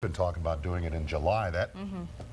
Been talking about doing it in July. That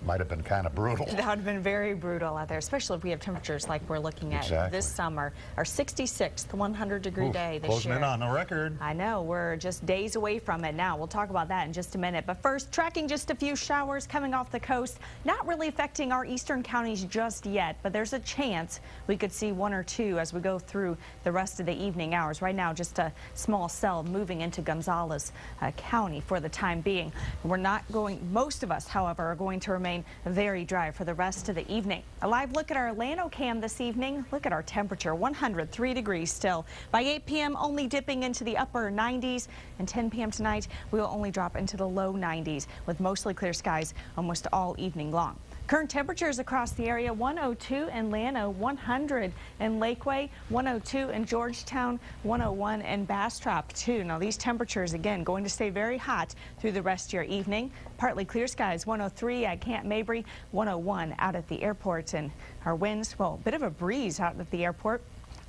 might have been kind of brutal. That would have been very brutal out there, especially if we have temperatures like we're looking at this summer. Our 66th 100-degree day this closing year. in on the record. I know, we're just days away from it now. We'll talk about that in just a minute. But first, tracking just a few showers coming off the coast, not really affecting our eastern counties just yet, but there's a chance we could see one or two as we go through the rest of the evening hours. Right now, just a small cell moving into Gonzales County for the time being. We're not going, most of us, however, are going to remain very dry for the rest of the evening. A live look at our Llano cam this evening. Look at our temperature, 103 degrees still. By 8 p.m., only dipping into the upper 90s, and 10 p.m. tonight, we will only drop into the low 90s with mostly clear skies almost all evening long. Current temperatures across the area: 102 in Llano, 100 in Lakeway, 102 in Georgetown, 101 in Bastrop too. Now these temperatures again going to stay very hot through the rest of your evening. Partly clear skies, 103 at Camp Mabry, 101 out at the airport, and our winds, well, a bit of a breeze out at the airport.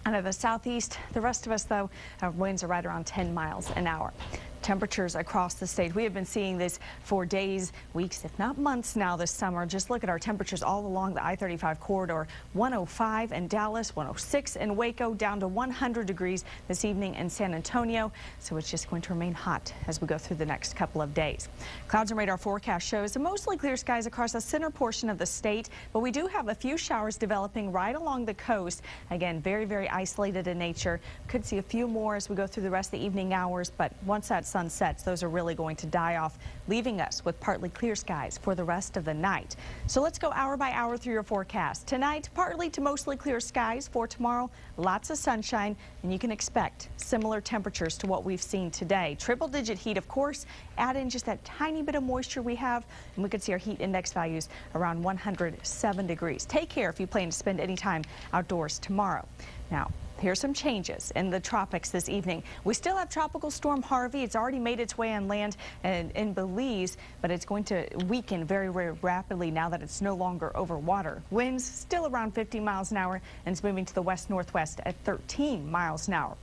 Out of the southeast, the rest of us though, our winds are right around 10 miles an hour. Temperatures across the state. We have been seeing this for days, weeks, if not months now this summer. Just look at our temperatures all along the I-35 corridor. 105 in Dallas, 106 in Waco, down to 100 degrees this evening in San Antonio. So it's just going to remain hot as we go through the next couple of days. Clouds and radar forecast shows mostly clear skies across the center portion of the state, but we do have a few showers developing right along the coast. Again, very, very isolated in nature. Could see a few more as we go through the rest of the evening hours, but once that sun sets, those are really going to die off, leaving us with partly clear skies for the rest of the night. So let's go hour by hour through your forecast. Tonight, partly to mostly clear skies. For tomorrow, lots of sunshine, and you can expect similar temperatures to what we've seen today. Triple-digit heat, of course. Add in just that tiny bit of moisture we have, and we could see our heat index values around 107 degrees. Take care if you plan to spend any time outdoors tomorrow. Now, here's some changes in the tropics this evening. We still have Tropical Storm Harvey. It's already made its way on land in Belize, but it's going to weaken very, very rapidly now that it's no longer over water. Winds still around 50 miles an hour, and it's moving to the west-northwest at 13 miles an hour.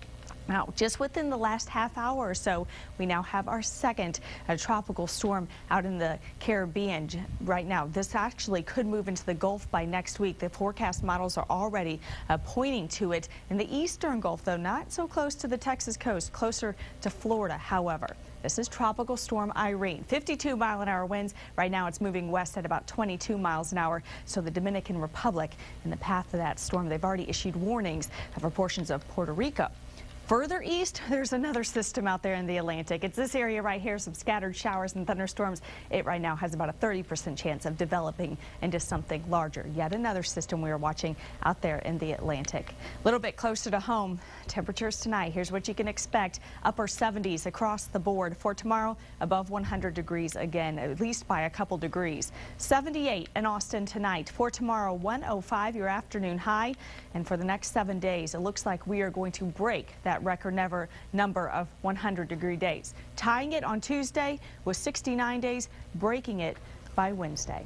Now, just within the last half hour or so, we now have our second tropical storm out in the Caribbean right now. This actually could move into the Gulf by next week. The forecast models are already pointing to it in the eastern Gulf, though not so close to the Texas coast, closer to Florida, however. This is Tropical Storm Irene. 52-mile-an-hour winds. Right now it's moving west at about 22 miles an hour. So the Dominican Republic in the path of that storm, they've already issued warnings for portions of Puerto Rico. Further east, there's another system out there in the Atlantic. It's this area right here, some scattered showers and thunderstorms. It right now has about a 30% chance of developing into something larger. Yet another system we are watching out there in the Atlantic. A little bit closer to home, temperatures tonight. Here's what you can expect. Upper 70s across the board. For tomorrow, above 100 degrees again, at least by a couple degrees. 78 in Austin tonight. For tomorrow, 105 your afternoon high. And for the next 7 days, it looks like we are going to break that record never number of 100-degree days, tying it on Tuesday with 69 days, breaking it by Wednesday.